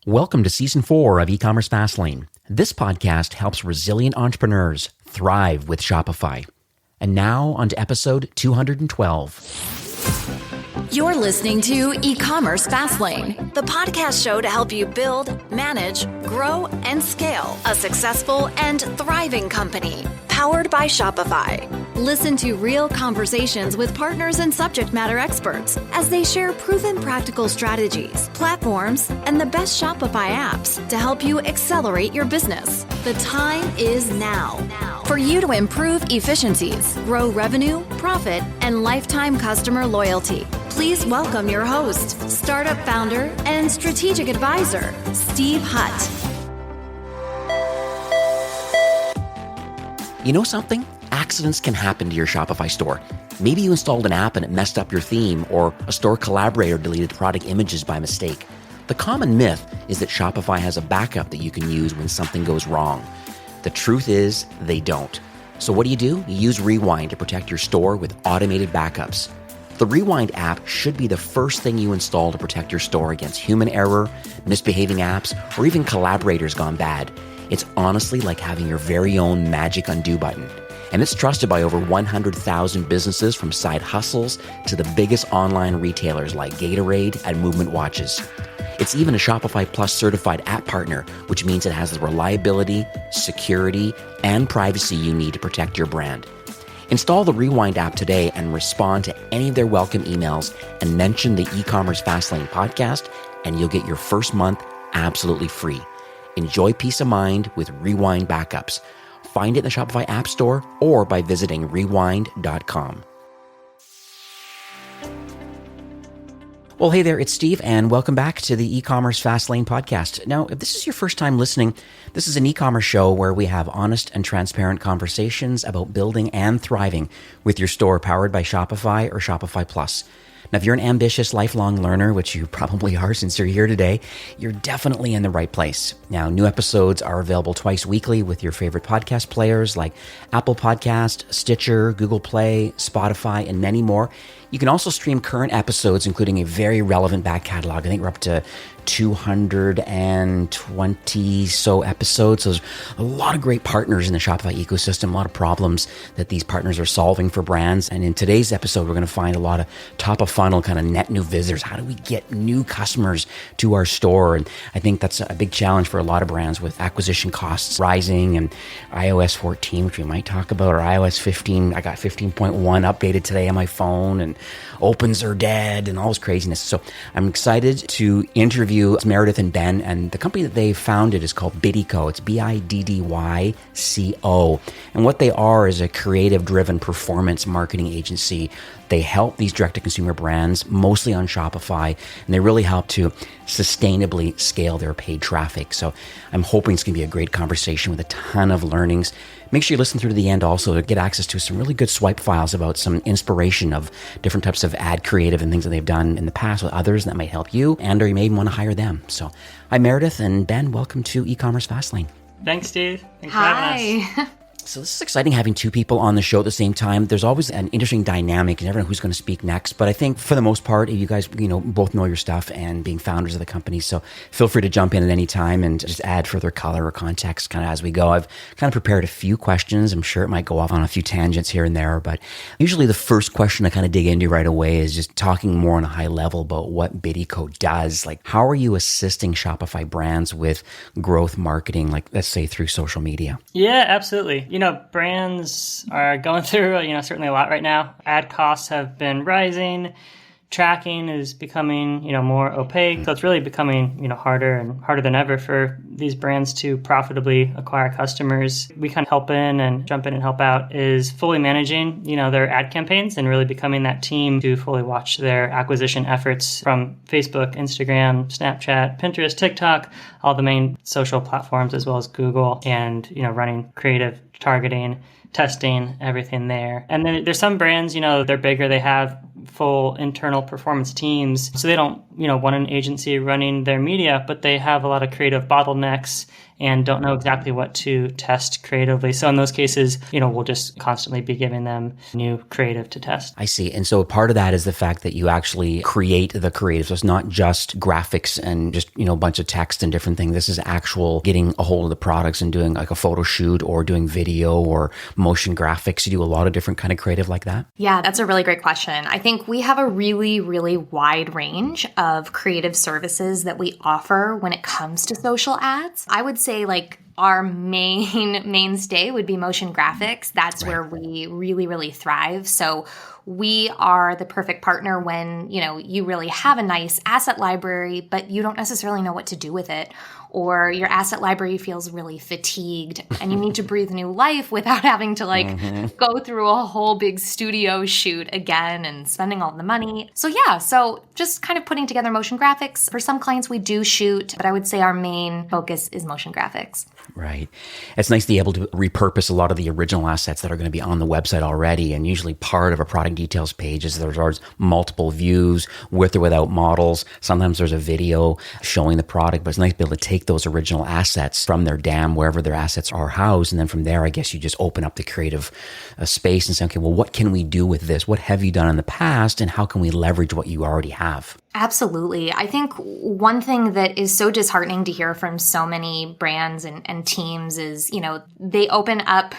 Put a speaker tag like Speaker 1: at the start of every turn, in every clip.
Speaker 1: Welcome to Season 4 of E-commerce Fastlane. This podcast helps resilient entrepreneurs thrive with Shopify. And now on to episode 212.
Speaker 2: You're listening to E-commerce Fastlane, the podcast show to help you build, manage, grow, and scale a successful and thriving company, powered by Shopify. Listen to real conversations with partners and subject matter experts as they share proven practical strategies, platforms, and the best Shopify apps to help you accelerate your business. The time is now for you to improve efficiencies, grow revenue, profit, and lifetime customer loyalty. Please welcome your host, startup founder and strategic advisor, Steve Hutt.
Speaker 1: You know something? Accidents can happen to your Shopify store. Maybe you installed an app and it messed up your theme, or a store collaborator deleted product images by mistake. The common myth is that Shopify has a backup that you can use when something goes wrong. The truth is, they don't. So what do? You use Rewind to protect your store with automated backups. The Rewind app should be the first thing you install to protect your store against human error, misbehaving apps, or even collaborators gone bad. It's honestly like having your very own magic undo button. And it's trusted by over 100,000 businesses, from side hustles to the biggest online retailers like Gatorade and Movement Watches. It's even a Shopify Plus certified app partner, which means it has the reliability, security, and privacy you need to protect your brand. Install the Rewind app today and respond to any of their welcome emails and mention the E-commerce Fastlane podcast, and you'll get your first month absolutely free. Enjoy peace of mind with Rewind backups. Find it in the Shopify App Store or by visiting rewind.com. Well, hey there, it's Steve, and welcome back to the E-commerce Fastlane podcast. Now, if this is your first time listening, this is an e-commerce show where we have honest and transparent conversations about building and thriving with your store powered by Shopify or Shopify Plus. Now, if you're an ambitious lifelong learner, which you probably are since you're here today, you're definitely in the right place. Now, new episodes are available twice weekly with your favorite podcast players like Apple Podcast, Stitcher, Google Play, Spotify, and many more. You can also stream current episodes, including a very relevant back catalog. I think we're up to 220 so episodes. So there's a lot of great partners in the Shopify ecosystem, a lot of problems that these partners are solving for brands. And in today's episode, we're going to find a lot of top of funnel kind of net new visitors. How do we get new customers to our store? And I think that's a big challenge for a lot of brands with acquisition costs rising, and iOS 14, which we might talk about, or iOS 15. I got 15.1 updated today on my phone, and opens are dead and all this craziness. So I'm excited to interview Meredith and Ben, and the company that they founded is called Biddyco. It's Biddyco. And what they are is a creative-driven performance marketing agency. They help these direct-to-consumer brands, mostly on Shopify, and they really help to sustainably scale their paid traffic. So I'm hoping it's going to be a great conversation with a ton of learnings. Make sure you listen through to the end also to get access to some really good swipe files about some inspiration of different types of ad creative and things that they've done in the past with others that might help you, and or you may even want to hire them. So hi, Meredith and Ben. Welcome to E-commerce Fastlane.
Speaker 3: Thanks, Steve. Thanks for having us.
Speaker 1: So this is exciting having two people on the show at the same time. There's always an interesting dynamic. You never know who's going to speak next. But I think for the most part, you guys, both know your stuff and being founders of the company. So feel free to jump in at any time and just add further color or context kind of as we go. I've kind of prepared a few questions. I'm sure it might go off on a few tangents here and there. But usually the first question I kind of dig into right away is just talking more on a high level about what Biddyco does. Like, how are you assisting Shopify brands with growth marketing, like let's say through social media?
Speaker 3: Yeah, absolutely. Brands are going through, certainly a lot right now. Ad costs have been rising. Tracking is becoming, more opaque. So it's really becoming, harder and harder than ever for these brands to profitably acquire customers. We kind of help in and jump in and help out is fully managing, their ad campaigns and really becoming that team to fully watch their acquisition efforts from Facebook, Instagram, Snapchat, Pinterest, TikTok, all the main social platforms, as well as Google, and, running creative targeting, testing, everything there. And then there's some brands, they're bigger, they have full internal performance teams. So they don't, want an agency running their media, but they have a lot of creative bottlenecks and don't know exactly what to test creatively. So in those cases, we'll just constantly be giving them new creative to test.
Speaker 1: I see. And so part of that is the fact that you actually create the creative. So it's not just graphics and just, a bunch of text and different things. This is actual getting a hold of the products and doing like a photo shoot or doing video or motion graphics. You do a lot of different kind of creative like that?
Speaker 4: Yeah, that's a really great question. I think we have a really, really wide range of creative services that we offer when it comes to social ads. I would say like our mainstay would be motion graphics. That's where we really, really thrive. So we are the perfect partner when, you really have a nice asset library, but you don't necessarily know what to do with it. Or your asset library feels really fatigued and you need to breathe new life without having to go through a whole big studio shoot again and spending all the money. So just kind of putting together motion graphics. For some clients we do shoot, but I would say our main focus is motion graphics.
Speaker 1: Right. It's nice to be able to repurpose a lot of the original assets that are going to be on the website already. And usually part of a product details page is there's multiple views with or without models. Sometimes there's a video showing the product, but it's nice to be able to take those original assets from their DAM, wherever their assets are housed. And then from there, I guess you just open up the creative space and say, okay, well, what can we do with this? What have you done in the past? And how can we leverage what you already have?
Speaker 4: Absolutely. I think one thing that is so disheartening to hear from so many brands and teams is, they open up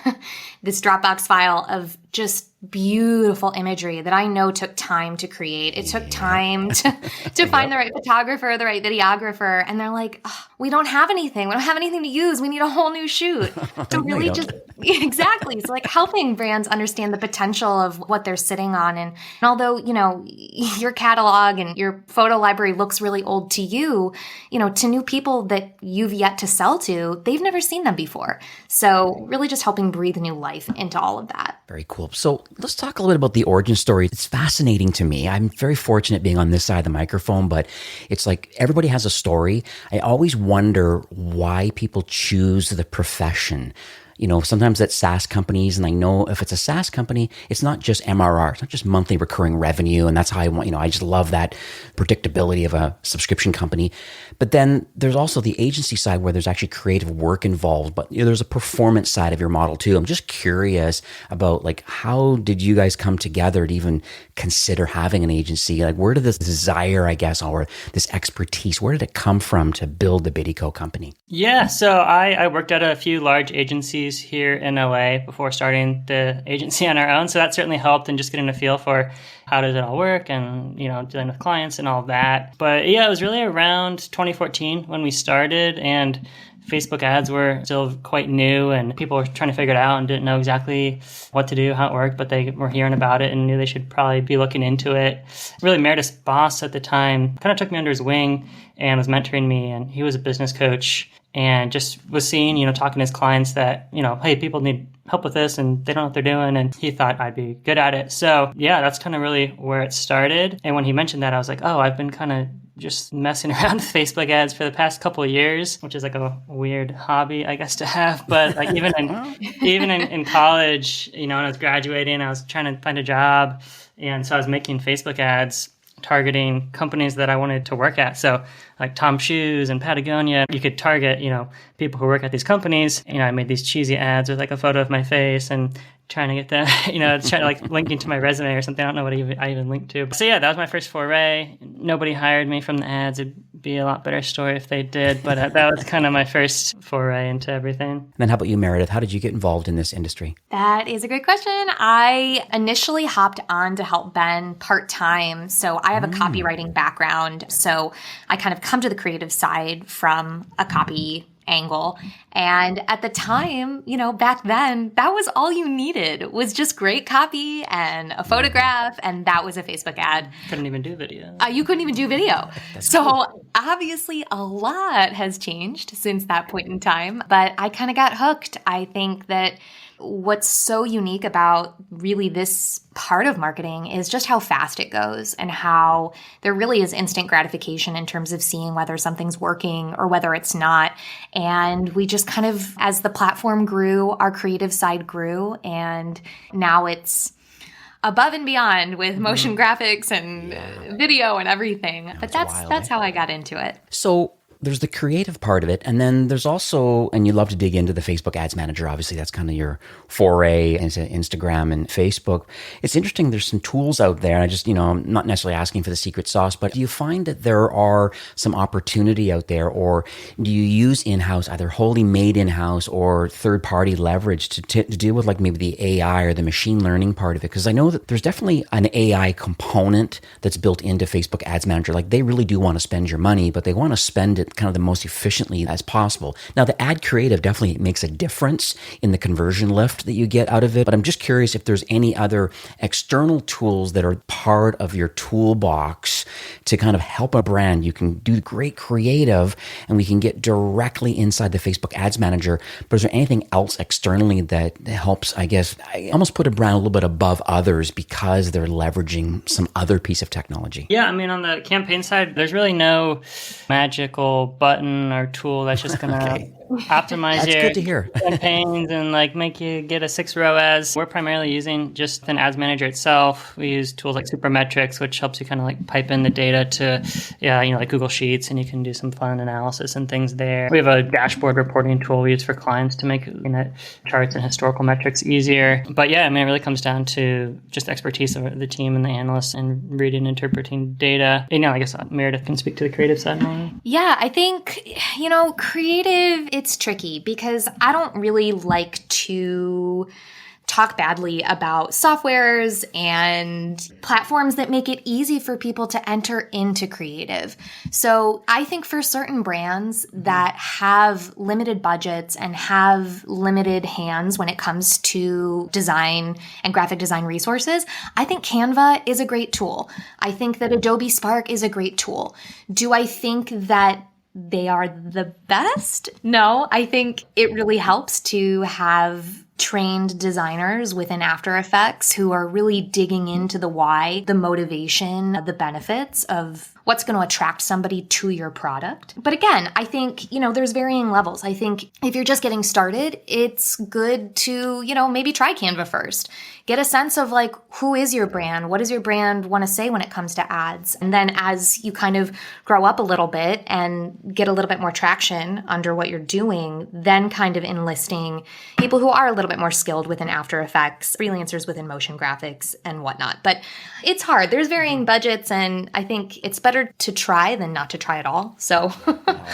Speaker 4: this Dropbox file of just beautiful imagery that I know took time to create. It took time to find the right photographer, the right videographer. And they're like, we don't have anything. We don't have anything to use. We need a whole new shoot. So really exactly. So helping brands understand the potential of what they're sitting on. And although, your catalog and your photo library looks really old to you, to new people that you've yet to sell to, they've never seen them before. So really just helping breathe new life into all of that.
Speaker 1: Very cool. So let's talk a little bit about the origin story. It's fascinating to me. I'm very fortunate being on this side of the microphone, but it's like everybody has a story. I always wonder why people choose the profession. Sometimes that's SaaS companies. And I know if it's a SaaS company, it's not just MRR. It's not just monthly recurring revenue. And that's how I want, I just love that predictability of a subscription company. But then there's also the agency side where there's actually creative work involved, but there's a performance side of your model too. I'm just curious about how did you guys come together to even consider having an agency? Where did this desire, I guess, or this expertise, where did it come from to build the Biddyco company?
Speaker 3: Yeah, so I worked at a few large agencies here in LA before starting the agency on our own. So that certainly helped in just getting a feel for how does it all work and, dealing with clients and all of that. But yeah, it was really around 2014 when we started, and Facebook ads were still quite new and people were trying to figure it out and didn't know exactly what to do, how it worked, but they were hearing about it and knew they should probably be looking into it. Really, Meredith's boss at the time kind of took me under his wing and was mentoring me, and he was a business coach and just was seeing, talking to his clients that, hey, people need help with this and they don't know what they're doing. And he thought I'd be good at it. So yeah, that's kind of really where it started. And when he mentioned that, I was like, oh, I've been kind of just messing around with Facebook ads for the past couple of years, which is a weird hobby, I guess, to have. But even in college, when I was graduating, I was trying to find a job. And so I was making Facebook ads targeting companies that I wanted to work at. So like Tom Shoes and Patagonia, you could target, people who work at these companies. I made these cheesy ads with a photo of my face and trying to get them, trying to linking to my resume or something. I don't know what I even linked to. So yeah, that was my first foray. Nobody hired me from the ads. It'd be a lot better story if they did, but that was kind of my first foray into everything. And
Speaker 1: then how about you, Meredith? How did you get involved in this industry?
Speaker 4: That is a great question. I initially hopped on to help Ben part-time. So I have a copywriting background. So I kind of come to the creative side from a copy angle. And at the time, back then, that was all you needed was just great copy and a photograph. And that was a Facebook ad.
Speaker 3: Couldn't even do video.
Speaker 4: You couldn't even do video. So cool. Obviously a lot has changed since that point in time, but I kind of got hooked. I think that what's so unique about really this part of marketing is just how fast it goes and how there really is instant gratification in terms of seeing whether something's working or whether it's not. And we just kind of, as the platform grew, our creative side grew, and now it's above and beyond with motion graphics and video and everything. But that's how I got into it.
Speaker 1: So there's the creative part of it. And then there's also, and you love to dig into the Facebook Ads Manager. Obviously, that's kind of your foray into Instagram and Facebook. It's interesting. There's some tools out there. I just, I'm not necessarily asking for the secret sauce, but do you find that there are some opportunity out there, or do you use in-house, either wholly made in-house or third-party leverage to deal with like maybe the AI or the machine learning part of it? Because I know that there's definitely an AI component that's built into Facebook Ads Manager. Like they really do want to spend your money, but they want to spend it kind of the most efficiently as possible. Now, the ad creative definitely makes a difference in the conversion lift that you get out of it, but I'm just curious if there's any other external tools that are part of your toolbox to kind of help a brand. You can do great creative and we can get directly inside the Facebook Ads Manager, but is there anything else externally that helps, I guess, I almost put a brand a little bit above others because they're leveraging some other piece of technology?
Speaker 3: Yeah, I mean, on the campaign side, there's really no magical button or tool that's just going to optimize your campaigns and like make you get a 6 ROAS. We're primarily using just an ads manager itself. We use tools like Supermetrics, which helps you kind of like pipe in the data to, like Google Sheets, and you can do some fun analysis and things there. We have a dashboard reporting tool we use for clients to make charts and historical metrics easier. But yeah, I mean, it really comes down to just expertise of the team and the analysts and reading and interpreting data. I guess Meredith can speak to the creative side more.
Speaker 4: Yeah, I think, creative, it's tricky because I don't really like to talk badly about softwares and platforms that make it easy for people to enter into creative. So I think for certain brands that have limited budgets and have limited hands when it comes to design and graphic design resources, I think Canva is a great tool. I think that Adobe Spark is a great tool. Do I think that they are the best? No, I think it really helps to have trained designers within After Effects who are really digging into the why, the motivation, the benefits of what's going to attract somebody to your product. But again, I think, there's varying levels. I think if you're just getting started, it's good to, maybe try Canva first. Get a sense of like, who is your brand? What does your brand want to say when it comes to ads? And then as you kind of grow up a little bit and get a little bit more traction under what you're doing, then kind of enlisting people who are a little bit more skilled within After Effects, freelancers within motion graphics and whatnot. But it's hard. There's varying budgets, and I think it's better to try than not to try at all. So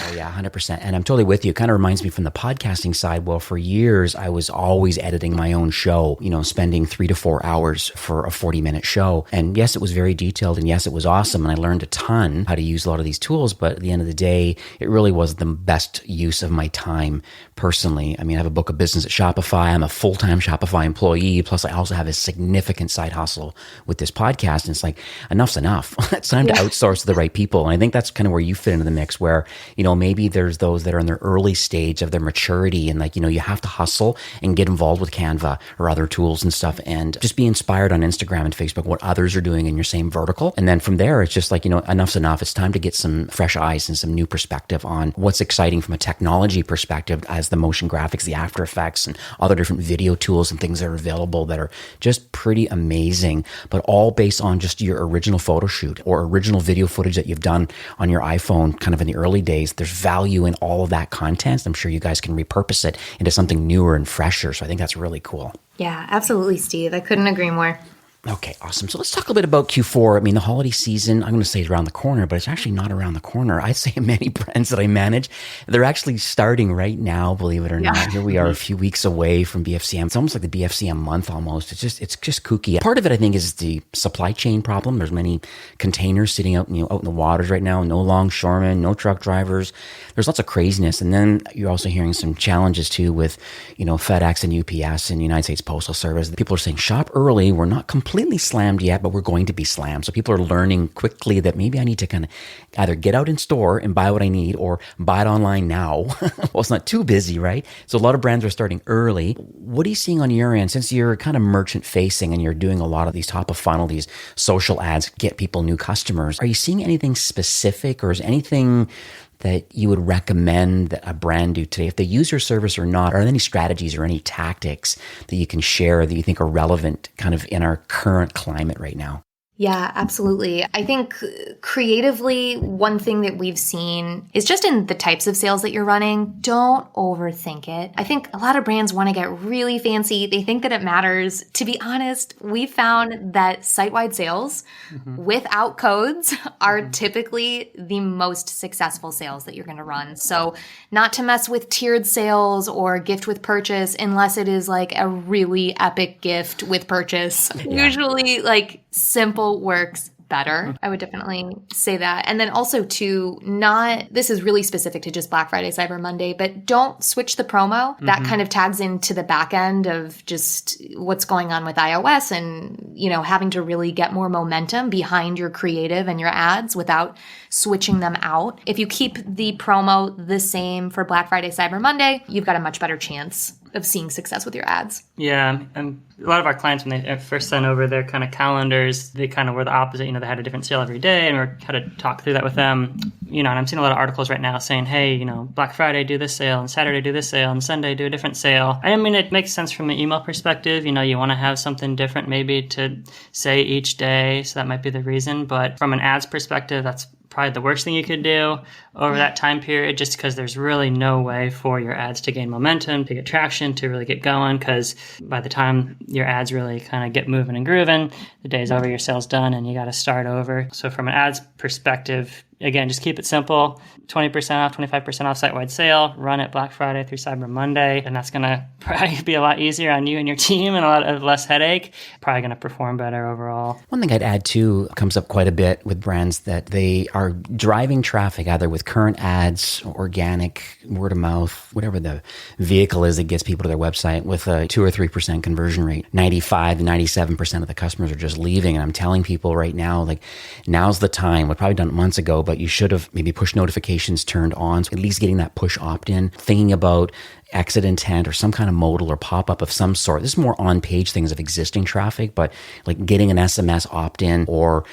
Speaker 1: Oh yeah, 100%. And I'm totally with you. It kind of reminds me from the podcasting side. Well, for years, I was always editing my own show, spending 3 to 4 hours for a 40-minute show. And yes, it was very detailed, and yes, it was awesome. And I learned a ton how to use a lot of these tools. But at the end of the day, it really was the best use of my time personally. I mean, I have a book of business at Shopify. I'm a full-time Shopify employee. Plus, I also have a significant side hustle with this podcast. And it's like, enough's enough. It's time to outsource to the right people. And I think that's kind of where you fit into the mix, where, maybe there's those that are in their early stage of their maturity, and like, you have to hustle and get involved with Canva or other tools and stuff, and just be inspired on Instagram and Facebook, what others are doing in your same vertical. And then from there, it's just like, enough's enough. It's time to get some fresh eyes and some new perspective on what's exciting from a technology perspective as the motion graphics, the After Effects, and other different video tools and things that are available that are just pretty amazing, but all based on just your original photo shoot or original video footage that you've done on your iPhone kind of in the early days. There's value in all of that content. I'm sure you guys can repurpose it into something newer and fresher. So I think that's really cool.
Speaker 4: Yeah, absolutely, Steve. I couldn't agree more.
Speaker 1: Okay, awesome. So let's talk a little bit about Q4. I mean, the holiday season, I'm going to say is around the corner, but it's actually not around the corner. I'd say many brands that I manage, they're actually starting right now, believe it or not. Here we are a few weeks away from BFCM. It's almost like the BFCM month almost. It's just kooky. Part of it, I think, is the supply chain problem. There's many containers sitting out, out in the waters right now. No longshoremen, no truck drivers. There's lots of craziness. And then you're also hearing some challenges too with, FedEx and UPS and United States Postal Service. People are saying shop early. We're not completely slammed yet, but we're going to be slammed. So people are learning quickly that maybe I need to kind of either get out in store and buy what I need or buy it online now. Well, it's not too busy, right? So a lot of brands are starting early. What are you seeing on your end, since you're kind of merchant facing and you're doing a lot of these top of funnel, these social ads, get people new customers? Are you seeing anything specific, or is anything that you would recommend that a brand do today? If they use your service or not, are there any strategies or any tactics that you can share that you think are relevant kind of in our current climate right now?
Speaker 4: Yeah, absolutely. I think creatively, one thing that we've seen is just in the types of sales that you're running, don't overthink it. I think a lot of brands want to get really fancy. They think that it matters. To be honest, we found that site-wide sales without codes are typically the most successful sales that you're going to run. So not to mess with tiered sales or gift with purchase unless it is like a really epic gift with purchase. Yeah. Usually like simple works better. I would definitely say that. And then also too, this is really specific to just Black Friday, Cyber Monday, but don't switch the promo. That kind of tags into the back end of just what's going on with iOS and, having to really get more momentum behind your creative and your ads without switching them out. If you keep the promo the same for Black Friday, Cyber Monday, you've got a much better chance of seeing success with your ads.
Speaker 3: Yeah, and a lot of our clients, when they first sent over their kind of calendars, they kind of were the opposite. They had a different sale every day, and we had to talk through that with them. And I'm seeing a lot of articles right now saying, hey, Black Friday, do this sale, and Saturday, do this sale, and Sunday, do a different sale. I mean, it makes sense from an email perspective. You want to have something different maybe to say each day, so that might be the reason. But from an ads perspective, that's probably the worst thing you could do over that time period, just because there's really no way for your ads to gain momentum, to get traction, to really get going, because by the time your ads really kind of get moving and grooving, the day's over, your sale's done, and you got to start over. So from an ads perspective, again, just keep it simple. 20% off, 25% off site-wide sale, run it Black Friday through Cyber Monday, and that's going to probably be a lot easier on you and your team and a lot of less headache. Probably going to perform better overall.
Speaker 1: One thing I'd add too comes up quite a bit with brands that they are driving traffic either with current ads, organic, word of mouth, whatever the vehicle is that gets people to their website with a 2 or 3% conversion rate. 95 to 97% of the customers are just leaving. And I'm telling people right now, like now's the time. We've probably done it months ago, but you should have maybe push notifications turned on. So at least getting that push opt-in, thinking about exit intent or some kind of modal or pop-up of some sort. This is more on-page things of existing traffic, but like getting an SMS opt-in or,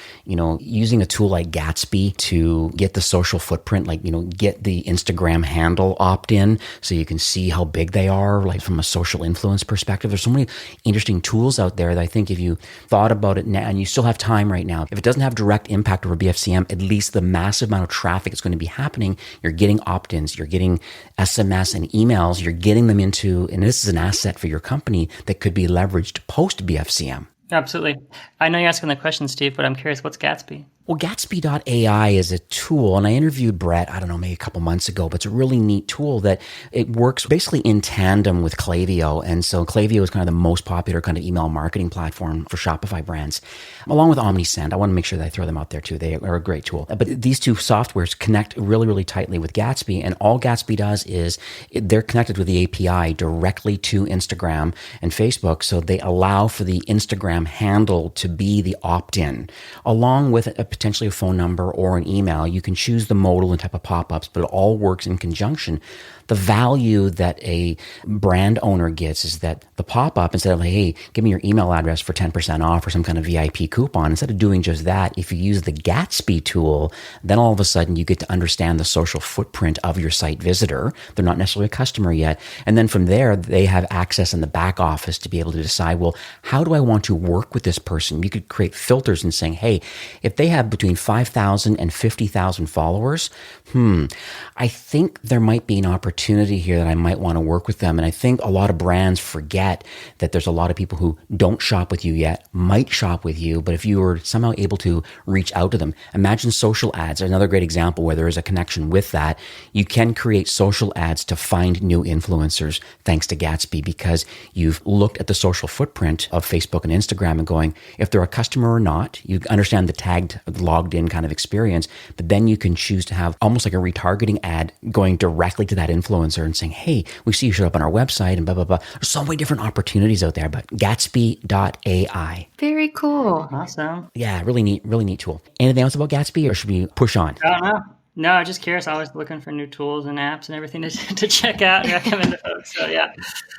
Speaker 1: using a tool like Gatsby to get the social footprint, like, get the Instagram handle opt-in so you can see how big they are, like from a social influence perspective. There's so many interesting tools out there that I think if you thought about it now, and you still have time right now, if it doesn't have direct impact over BFCM, at least the massive amount of traffic that's going to be happening, you're getting opt-ins, you're getting SMS and emails, you're getting them into, and this is an asset for your company that could be leveraged post BFCM.
Speaker 3: Absolutely. I know you're asking the question, Steve, but I'm curious, what's Gatsby?
Speaker 1: Well, Gatsby.ai is a tool, and I interviewed Brett, I don't know, maybe a couple months ago, but it's a really neat tool that it works basically in tandem with Klaviyo. And so Klaviyo is kind of the most popular kind of email marketing platform for Shopify brands, along with OmniSend. I want to make sure that I throw them out there too. They are a great tool. But these two softwares connect really, really tightly with Gatsby, and all Gatsby does is they're connected with the API directly to Instagram and Facebook, so they allow for the Instagram handle to be the opt-in, along with potentially a phone number or an email. You can choose the modal and type of pop-ups, but it all works in conjunction. The value that a brand owner gets is that the pop-up, instead of like, hey, give me your email address for 10% off or some kind of VIP coupon, instead of doing just that, if you use the Gatsby tool, then all of a sudden you get to understand the social footprint of your site visitor. They're not necessarily a customer yet. And then from there, they have access in the back office to be able to decide, well, how do I want to work with this person? You could create filters and saying, hey, if they have between 5,000 and 50,000 followers, I think there might be an opportunity here that I might want to work with them. And I think a lot of brands forget that there's a lot of people who don't shop with you yet, might shop with you, but if you were somehow able to reach out to them, imagine social ads. Another great example where there is a connection with that. You can create social ads to find new influencers thanks to Gatsby, because you've looked at the social footprint of Facebook and Instagram and going, if they're a customer or not, you understand the tagged, logged in kind of experience, but then you can choose to have almost like a retargeting ad going directly to that influencer and saying, hey, we see you showed up on our website and blah, blah, blah. There's so many different opportunities out there, but Gatsby.ai.
Speaker 4: Very cool.
Speaker 3: Awesome.
Speaker 1: Yeah, really neat tool. Anything else about Gatsby, or should we push on?
Speaker 3: I don't know. No, I'm just curious. Always looking for new tools and apps and everything to check out and recommend to folks. So yeah.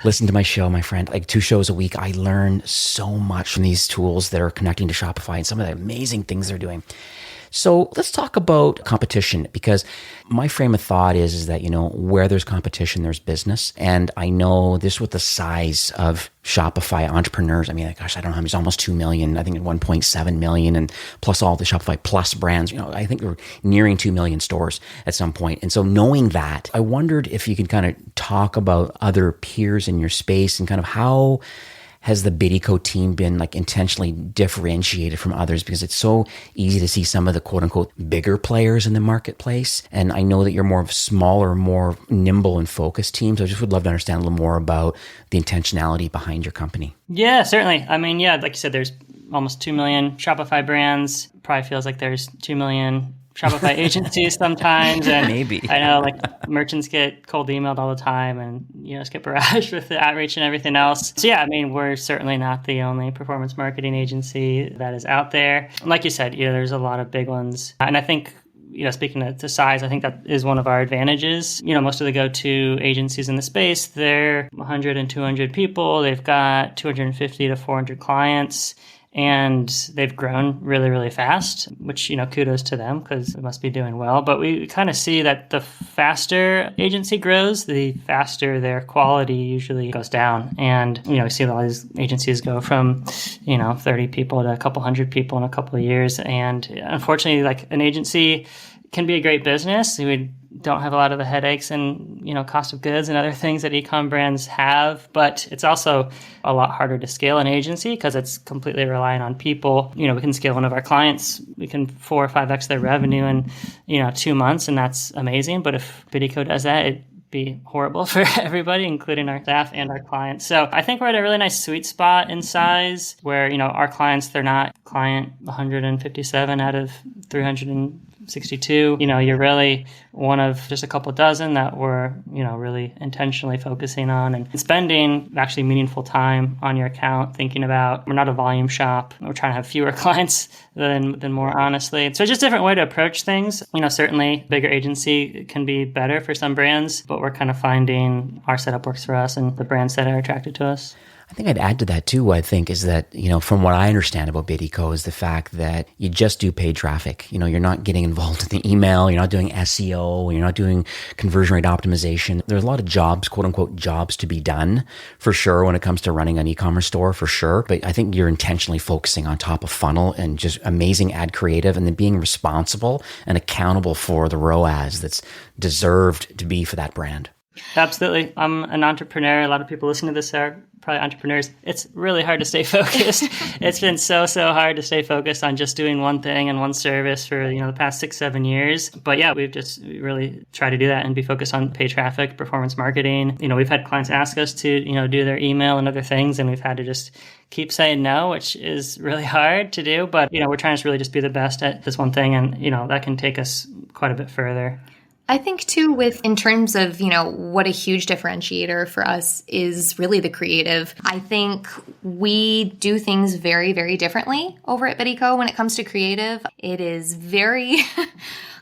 Speaker 1: Listen to my show, my friend. Like 2 shows a week. I learn so much from these tools that are connecting to Shopify and some of the amazing things they're doing. So let's talk about competition, because my frame of thought is that, where there's competition, there's business. And I know this with the size of Shopify entrepreneurs. I mean, gosh, I don't know how many, it's almost 2 million, I think 1.7 million, and plus all the Shopify Plus brands, I think we're nearing 2 million stores at some point. And so knowing that, I wondered if you can kind of talk about other peers in your space and kind of how has the Biddyco team been intentionally differentiated from others? Because it's so easy to see some of the quote unquote bigger players in the marketplace. And I know that you're more of a smaller, more nimble and focused team. So I just would love to understand a little more about the intentionality behind your company.
Speaker 3: Yeah, certainly. I mean, like you said, there's almost 2 million Shopify brands. Probably feels like there's 2 million Shopify agencies sometimes. And
Speaker 1: maybe.
Speaker 3: I know merchants get cold emailed all the time and, skip barrage with the outreach and everything else. So I mean, we're certainly not the only performance marketing agency that is out there. Like you said, there's a lot of big ones. And I think, speaking to size, I think that is one of our advantages. Most of the go-to agencies in the space, they're 100 and 200 people. They've got 250 to 400 clients. And they've grown really, really fast, which, kudos to them because they must be doing well. But we kind of see that the faster agency grows, the faster their quality usually goes down. And, we see a lot of these agencies go from, 30 people to a couple hundred people in a couple of years. And unfortunately, an agency can be a great business. We don't have a lot of the headaches and, cost of goods and other things that e-com brands have, but it's also a lot harder to scale an agency because it's completely reliant on people. We can scale one of our clients, we can 4 or 5x their revenue in, 2 months, and that's amazing. But if Biddyco does that, it'd be horrible for everybody, including our staff and our clients. So I think we're at a really nice sweet spot in size where, our clients, they're not client 157 out of 362. You're really one of just a couple dozen that we're, really intentionally focusing on and spending actually meaningful time on your account, thinking about, we're not a volume shop. We're trying to have fewer clients than more, honestly. So just a different way to approach things. Certainly bigger agency can be better for some brands, but we're kind of finding our setup works for us and the brands that are attracted to us.
Speaker 1: I think I'd add to that too, I think, is that, from what I understand about Biddyco is the fact that you just do paid traffic. You're not getting involved in the email, you're not doing SEO, you're not doing conversion rate optimization. There's a lot of jobs, quote unquote, jobs to be done for sure when it comes to running an e-commerce store for sure. But I think you're intentionally focusing on top of funnel and just amazing ad creative and then being responsible and accountable for the ROAS that's deserved to be for that brand.
Speaker 3: Absolutely. I'm an entrepreneur. A lot of people listening to this are probably entrepreneurs. It's really hard to stay focused. It's been so hard to stay focused on just doing one thing and one service for, the past 6-7 years. But we've just really tried to do that and be focused on paid traffic, performance marketing. We've had clients ask us to, do their email and other things, and we've had to just keep saying no, which is really hard to do. But, we're trying to really just be the best at this one thing. And, that can take us quite a bit further.
Speaker 4: I think too, in terms of, what a huge differentiator for us is really the creative. I think we do things very, very differently over at Biddyco when it comes to creative. It is very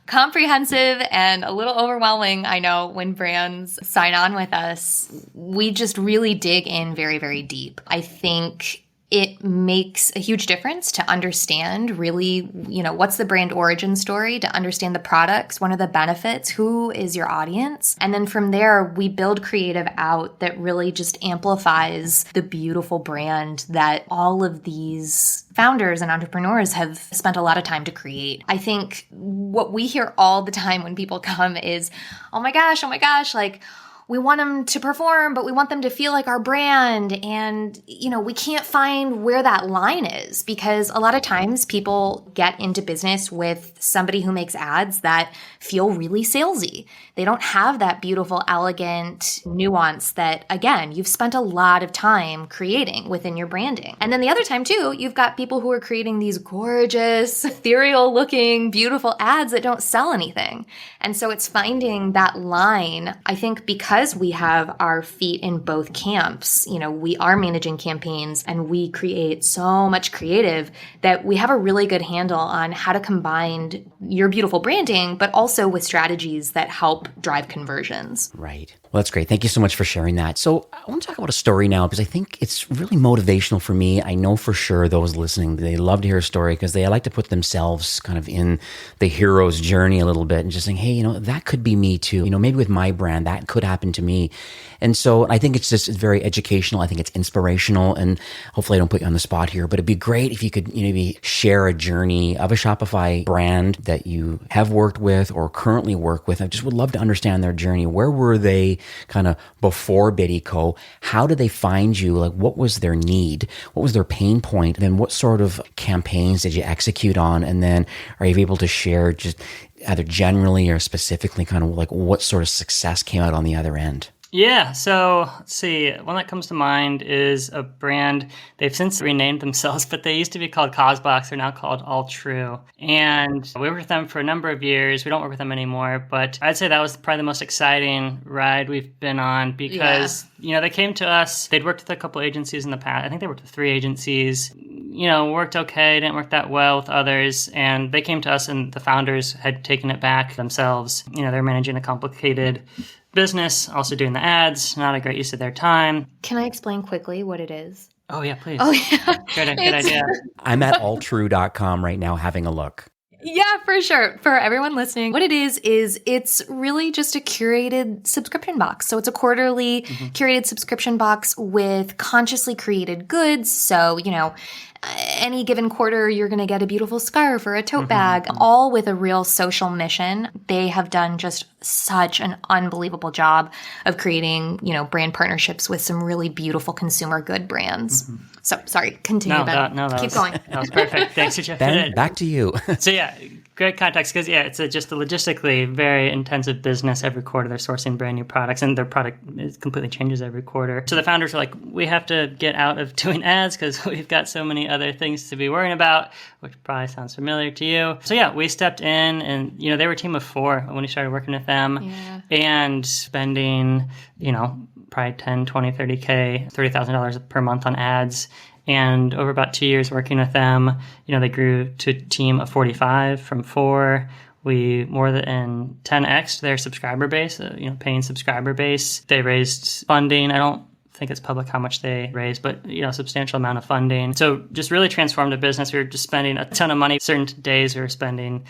Speaker 4: comprehensive and a little overwhelming, I know, when brands sign on with us. We just really dig in very, very deep. I think it makes a huge difference to understand really, what's the brand origin story, to understand the products, what are the benefits, who is your audience. And then from there, we build creative out that really just amplifies the beautiful brand that all of these founders and entrepreneurs have spent a lot of time to create. I think what we hear all the time when people come is, oh my gosh, we want them to perform, but we want them to feel like our brand. And, we can't find where that line is because a lot of times people get into business with somebody who makes ads that feel really salesy. They don't have that beautiful, elegant nuance that, again, you've spent a lot of time creating within your branding. And then the other time too, you've got people who are creating these gorgeous, ethereal looking, beautiful ads that don't sell anything. And so it's finding that line, I think, because because we have our feet in both camps, we are managing campaigns and we create so much creative that we have a really good handle on how to combine your beautiful branding, but also with strategies that help drive conversions.
Speaker 1: Right. Well, that's great. Thank you so much for sharing that. So I want to talk about a story now because I think it's really motivational for me. I know for sure those listening, they love to hear a story because they like to put themselves kind of in the hero's journey a little bit and just saying, hey, that could be me too. Maybe with my brand, that could happen to me. And so I think it's very educational. I think it's inspirational, and hopefully I don't put you on the spot here, but it'd be great if you could maybe share a journey of a Shopify brand that you have worked with or currently work with. I just would love to understand their journey. Where were they kind of before Biddyco? How did they find you? Like, what was their need? What was their pain point? Then what sort of campaigns did you execute on? And then are you able to share just either generally or specifically kind of like what sort of success came out on the other end?
Speaker 3: Yeah, so let's see. One that comes to mind is a brand. They've since renamed themselves, but they used to be called Causebox. They're now called All True. And we worked with them for a number of years. We don't work with them anymore, but I'd say that was probably the most exciting ride we've been on because, they came to us. They'd worked with a couple agencies in the past. I think they worked with 3 agencies. Worked okay, didn't work that well with others. And they came to us and the founders had taken it back themselves. They're managing a complicated business, also doing the ads, not a great use of their time.
Speaker 4: Can I explain quickly what it is?
Speaker 3: Oh, yeah, please.
Speaker 4: Oh, yeah.
Speaker 3: Good idea.
Speaker 1: I'm at alltrue.com right now having a look.
Speaker 4: Yeah, for sure. For everyone listening, what it is it's really just a curated subscription box. So it's a quarterly curated subscription box with consciously created goods. So, any given quarter, you're going to get a beautiful scarf or a tote bag, all with a real social mission. They have done just such an unbelievable job of creating, brand partnerships with some really beautiful consumer good brands. So, sorry, continue, Ben. Keep going.
Speaker 3: That was perfect. Thanks for jumping
Speaker 1: Ben,
Speaker 3: in.
Speaker 1: back to you.
Speaker 3: So, great context because, it's just a logistically very intensive business. Every quarter they're sourcing brand new products and their product completely changes every quarter. So the founders are like, we have to get out of doing ads because we've got so many other things to be worrying about, which probably sounds familiar to you. So we stepped in and, they were a team of 4 when we started working with them and spending, probably 10, 20, 30K, $30,000 per month on ads. And over about 2 years working with them, they grew to a team of 45 from 4. We more than 10x'd their subscriber base, paying subscriber base. They raised funding. I don't think it's public how much they raised, but, a substantial amount of funding. So just really transformed the business. We were just spending a ton of money. Certain days we were spending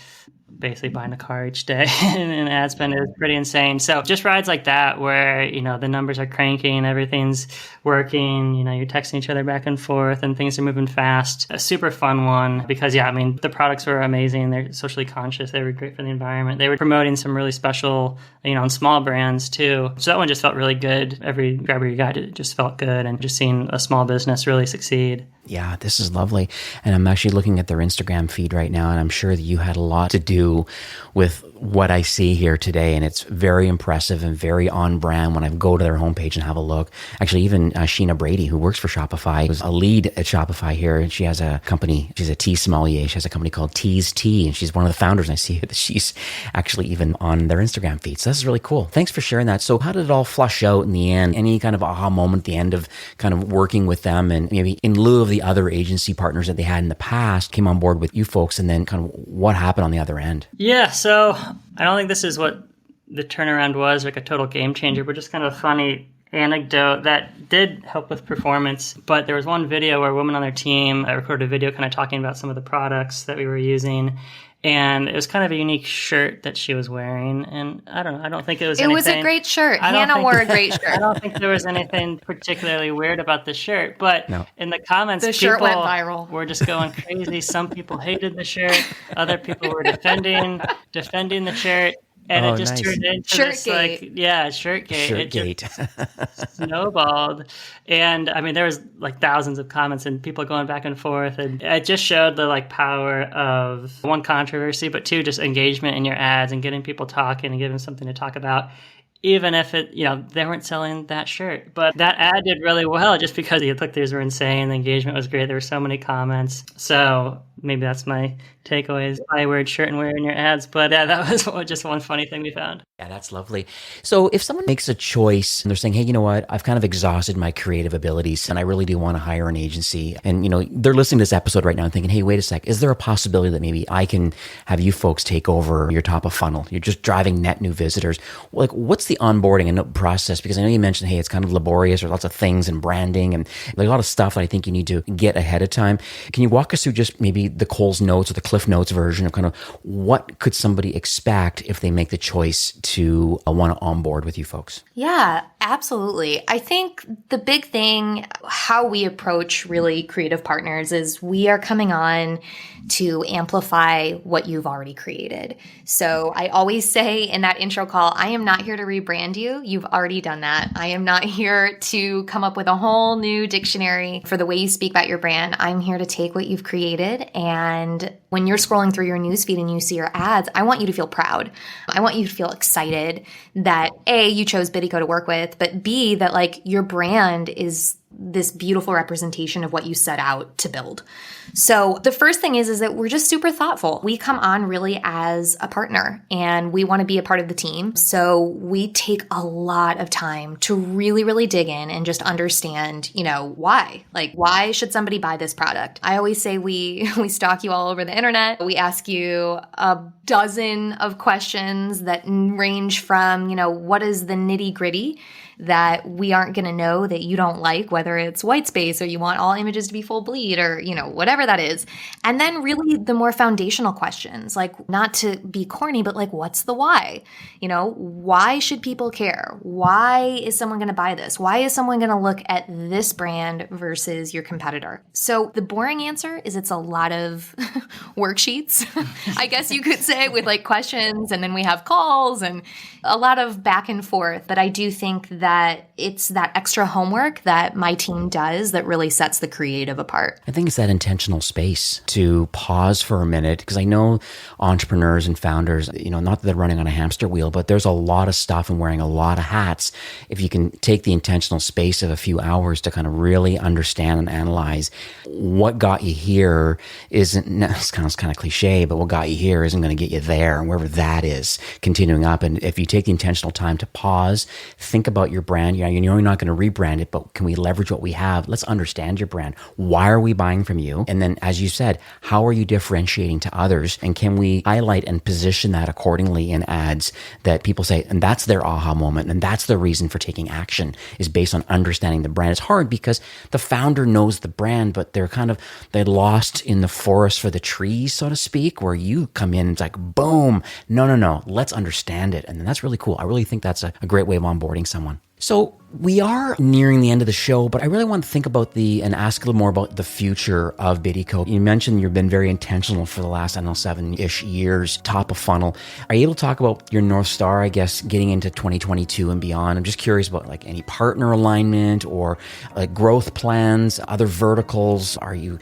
Speaker 3: basically buying a car each day and ad spend is pretty insane. So just rides like that where, the numbers are cranking, everything's working, you're texting each other back and forth and things are moving fast. A super fun one because, the products were amazing. They're socially conscious. They were great for the environment. They were promoting some really special, and small brands too. So that one just felt really good. Every grabber you got, it just felt good. And just seeing a small business really succeed.
Speaker 1: Yeah, this is lovely. And I'm actually looking at their Instagram feed right now, and I'm sure that you had a lot to do with what I see here today. And it's very impressive and very on brand when I go to their homepage and have a look. Actually, even Sheena Brady, who works for Shopify, was a lead at Shopify here. And she has a company, she's a tea sommelier. She has a company called Tea's Tea, and she's one of the founders. And I see that she's actually even on their Instagram feed. So this is really cool. Thanks for sharing that. So how did it all flush out in the end? Any kind of aha moment at the end of kind of working with them, and maybe in lieu of the other agency partners that they had in the past came on board with you folks, and then kind of what happened on the other end?
Speaker 3: Yeah, so I don't think this is what the turnaround was, like a total game changer, but just kind of a funny anecdote that did help with performance. But there was one video where a woman on their team recorded a video kind of talking about some of the products that we were using. And it was kind of a unique shirt that she was wearing. And I don't know, I don't think it was anything.
Speaker 4: It was a great shirt. Hannah wore a great shirt.
Speaker 3: I don't think there was anything particularly weird about the shirt. But in the comments,
Speaker 4: the shirt went viral.
Speaker 3: Were just going crazy. Some people hated the shirt. Other people were defending the shirt. And it just turned into this, like, Shirtgate.
Speaker 1: Shirtgate.
Speaker 3: It just snowballed. And I mean, there was like thousands of comments and people going back and forth. And it just showed the power of, one, controversy, but 2, just engagement in your ads and getting people talking and giving them something to talk about. Even if it, they weren't selling that shirt. But that ad did really well just because the click-throughs were insane. The engagement was great. There were so many comments. So maybe that's my takeaways. I wear shirt and wear in your ads, but that was just one funny thing we found.
Speaker 1: Yeah, that's lovely. So if someone makes a choice and they're saying, hey, you know what, I've kind of exhausted my creative abilities and I really do want to hire an agency. And, they're listening to this episode right now and thinking, hey, wait a sec, is there a possibility that maybe I can have you folks take over your top of funnel? You're just driving net new visitors. Like, what's the onboarding and process? Because I know you mentioned, hey, it's kind of laborious. There's lots of things and branding and there's a lot of stuff that I think you need to get ahead of time. Can you walk us through just maybe the Cole's Notes or the Cliff Notes version of kind of what could somebody expect if they make the choice to want to onboard with you folks?
Speaker 4: Yeah, absolutely. I think the big thing, how we approach really creative partners is we are coming on to amplify what you've already created. So I always say in that intro call, I am not here to rebrand you. You've already done that. I am not here to come up with a whole new dictionary for the way you speak about your brand. I'm here to take what you've created, and when you're scrolling through your newsfeed and you see your ads, I want you to feel proud. I want you to feel excited that A, you chose Biddyco to work with, but B, that like your brand is this beautiful representation of what you set out to build. So the first thing is that we're just super thoughtful. We come on really as a partner and we want to be a part of the team. So we take a lot of time to really, really dig in and just understand, why? Like, why should somebody buy this product? I always say we stalk you all over the internet. We ask you a dozen of questions that range from, what is the nitty gritty that we aren't going to know that you don't like, whether it's white space or you want all images to be full bleed or, whatever that is. And then really the more foundational questions, like not to be corny, but like, what's the why? Why should people care? Why is someone going to buy this? Why is someone going to look at this brand versus your competitor? So the boring answer is it's a lot of worksheets, I guess you could say, with like questions. And then we have calls and a lot of back and forth. But I do think that it's that extra homework that my team does that really sets the creative apart.
Speaker 1: I think it's that intentional space to pause for a minute, because I know entrepreneurs and founders, not that they're running on a hamster wheel, but there's a lot of stuff and wearing a lot of hats. If you can take the intentional space of a few hours to kind of really understand and analyze what got you here isn't, it sounds kind of cliche, but what got you here isn't going to get you there, and wherever that is, continuing up. And if you take the intentional time to pause, think about your brand. You're not going to rebrand it, but can we leverage what we have? Let's understand your brand. Why are we buying from you? And then, as you said, how are you differentiating to others? And can we highlight and position that accordingly in ads that people say, and that's their aha moment, and that's the reason for taking action, is based on understanding the brand. It's hard because the founder knows the brand, but they're lost in the forest for the trees, so to speak, where you come in and it's like, boom, no, let's understand it. And then that's really cool. I really think that's a great way of onboarding someone. So we are nearing the end of the show, but I really want to think about and ask a little more about the future of Biddyco. You mentioned you've been very intentional for the last, 7-ish years, top of funnel. Are you able to talk about your North Star, I guess, getting into 2022 and beyond? I'm just curious about like any partner alignment or like growth plans, other verticals. Are you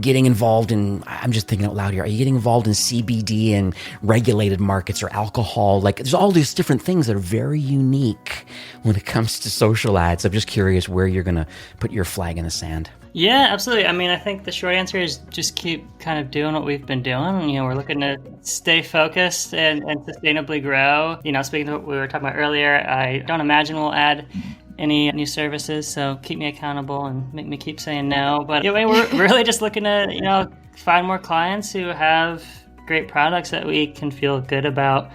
Speaker 1: getting involved in, I'm just thinking out loud here, are you getting involved in CBD and regulated markets or alcohol? Like there's all these different things that are very unique when it comes to social ads. I'm just curious where you're going to put your flag in the sand.
Speaker 3: Yeah, absolutely. I mean, I think the short answer is just keep kind of doing what we've been doing. We're looking to stay focused and sustainably grow. Speaking of what we were talking about earlier, I don't imagine we'll add any new services, so keep me accountable and make me keep saying no. But anyway, we're really just looking to, find more clients who have great products that we can feel good about,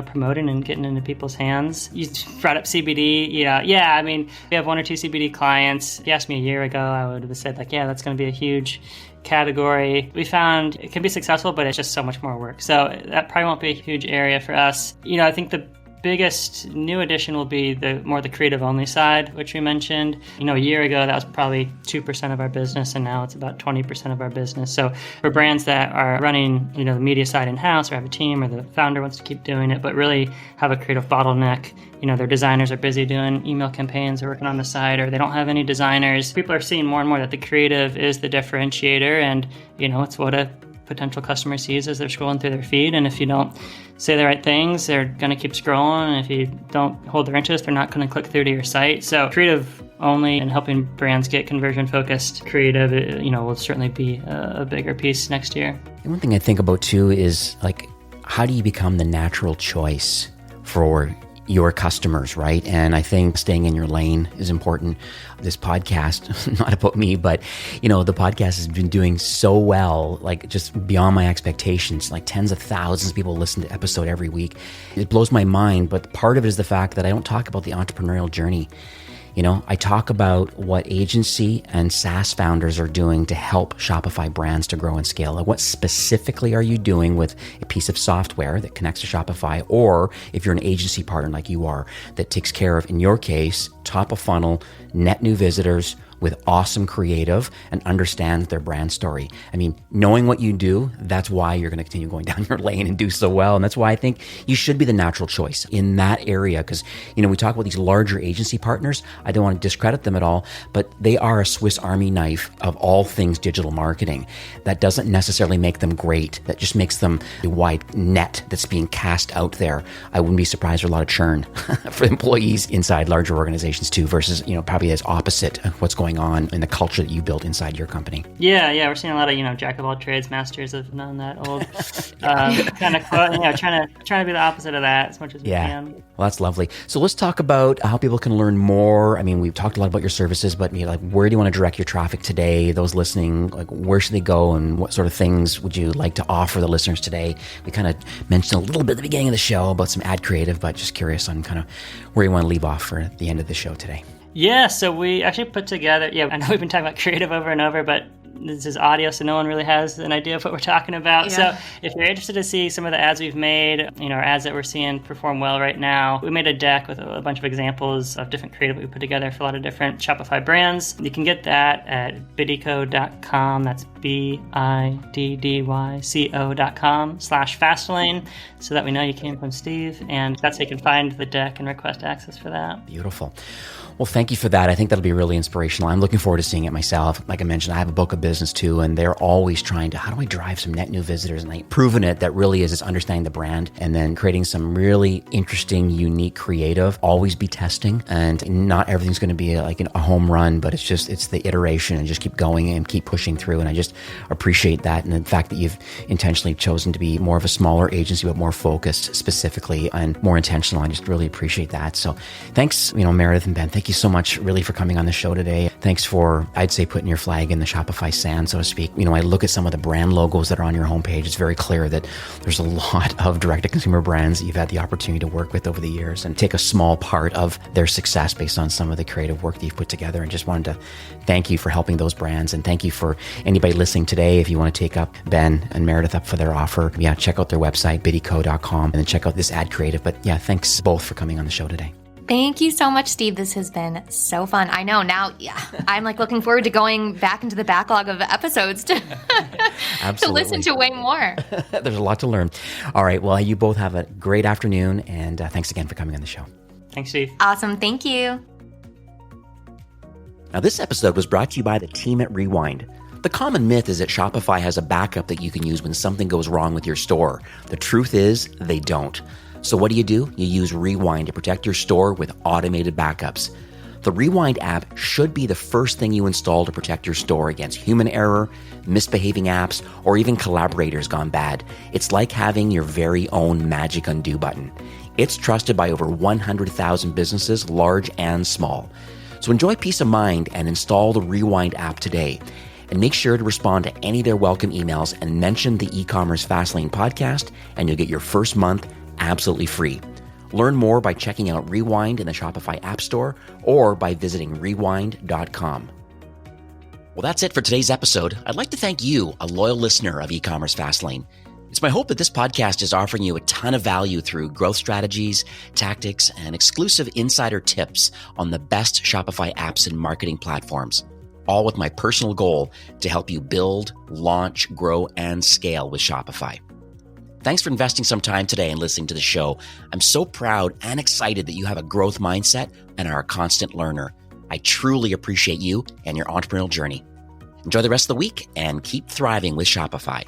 Speaker 3: promoting and getting into people's hands. You brought up CBD. I mean, we have 1 or 2 CBD clients. If you asked me a year ago, I would have said that's going to be a huge category. We found it can be successful, but it's just so much more work. So that probably won't be a huge area for us. I think the biggest new addition will be the creative only side, which we mentioned. A year ago, that was probably 2% of our business, and now it's about 20% of our business. So for brands that are running, the media side in-house or have a team or the founder wants to keep doing it, but really have a creative bottleneck, their designers are busy doing email campaigns or working on the side, or they don't have any designers. People are seeing more and more that the creative is the differentiator, and, it's what a potential customer sees as they're scrolling through their feed. And if you don't say the right things, they're going to keep scrolling. And if you don't hold their interest, they're not going to click through to your site. So creative only, and helping brands get conversion-focused creative, will certainly be a bigger piece next year.
Speaker 1: And one thing I think about too is like, how do you become the natural choice for your customers, right? And I think staying in your lane is important. This podcast, not about me, but the podcast has been doing so well, like just beyond my expectations. Like tens of thousands of people listen to episode every week. It blows my mind, but part of it is the fact that I don't talk about the entrepreneurial journey. I talk about what agency and SaaS founders are doing to help Shopify brands to grow and scale. Like what specifically are you doing with a piece of software that connects to Shopify? Or if you're an agency partner like you are, that takes care of, in your case, top of funnel, net new visitors with awesome creative and understands their brand story. I mean, knowing what you do, that's why you're going to continue going down your lane and do so well. And that's why I think you should be the natural choice in that area. Because, we talk about these larger agency partners. I don't want to discredit them at all, but they are a Swiss Army knife of all things digital marketing. That doesn't necessarily make them great. That just makes them a wide net that's being cast out there. I wouldn't be surprised for a lot of churn for employees inside larger organizations too, versus, probably as opposite of what's going on in the culture that you built inside your company.
Speaker 3: Yeah, we're seeing a lot of jack of all trades, masters of none. That old kind of quote. Trying to be the opposite of that as much as we can.
Speaker 1: Well, that's lovely. So let's talk about how people can learn more. I mean, we've talked a lot about your services, but where do you want to direct your traffic today? Those listening, where should they go, and what sort of things would you like to offer the listeners today? We kind of mentioned a little bit at the beginning of the show about some ad creative, but just curious on kind of where you want to leave off for the end of the show today.
Speaker 3: Yeah, so we actually put together, I know we've been talking about creative over and over, but this is audio, so no one really has an idea of what we're talking about. Yeah. So if you're interested to see some of the ads we've made, our ads that we're seeing perform well right now, we made a deck with a bunch of examples of different creative we put together for a lot of different Shopify brands. You can get that at biddyco.com. That's biddyco.com/fastlane, so that we know you came from Steve. And that's how you can find the deck and request access for that.
Speaker 1: Beautiful. Well, thank you for that. I think that'll be really inspirational. I'm looking forward to seeing it myself. Like I mentioned, I have a book of business too, and they're always trying to, how do I drive some net new visitors? And I've proven it that really is understanding the brand and then creating some really interesting, unique, creative, always be testing. And not everything's going to be like a home run, but it's the iteration and just keep going and keep pushing through. And I just appreciate that. And the fact that you've intentionally chosen to be more of a smaller agency, but more focused specifically and more intentional. I just really appreciate that. So thanks, Meredith and Ben. Thank you so much really for coming on the show today. Thanks for, I'd say, putting your flag in the Shopify sand, so to speak. I look at some of the brand logos that are on your homepage. It's very clear that there's a lot of direct-to-consumer brands that you've had the opportunity to work with over the years and take a small part of their success based on some of the creative work that you've put together. And just wanted to thank you for helping those brands. And thank you for anybody listening today. If you want to take up Ben and Meredith up for their offer, check out their website, biddyco.com, and then check out this ad creative. But thanks both for coming on the show today.
Speaker 4: Thank you so much, Steve. This has been so fun. I know now, I'm looking forward to going back into the backlog of episodes to listen to way more.
Speaker 1: There's a lot to learn. All right. Well, you both have a great afternoon, and thanks again for coming on the show.
Speaker 3: Thanks, Steve.
Speaker 4: Awesome. Thank you.
Speaker 1: Now, this episode was brought to you by the team at Rewind. The common myth is that Shopify has a backup that you can use when something goes wrong with your store. The truth is, they don't. So what do? You use Rewind to protect your store with automated backups. The Rewind app should be the first thing you install to protect your store against human error, misbehaving apps, or even collaborators gone bad. It's like having your very own magic undo button. It's trusted by over 100,000 businesses, large and small. So enjoy peace of mind and install the Rewind app today. And make sure to respond to any of their welcome emails and mention the e-commerce Fastlane podcast, and you'll get your first month absolutely free. Learn more by checking out Rewind in the Shopify App Store or by visiting rewind.com. Well, that's it for today's episode. I'd like to thank you, a loyal listener of e-commerce Fastlane. It's my hope that this podcast is offering you a ton of value through growth strategies, tactics, and exclusive insider tips on the best Shopify apps and marketing platforms, all with my personal goal to help you build, launch, grow, and scale with Shopify. Thanks for investing some time today and listening to the show. I'm so proud and excited that you have a growth mindset and are a constant learner. I truly appreciate you and your entrepreneurial journey. Enjoy the rest of the week and keep thriving with Shopify.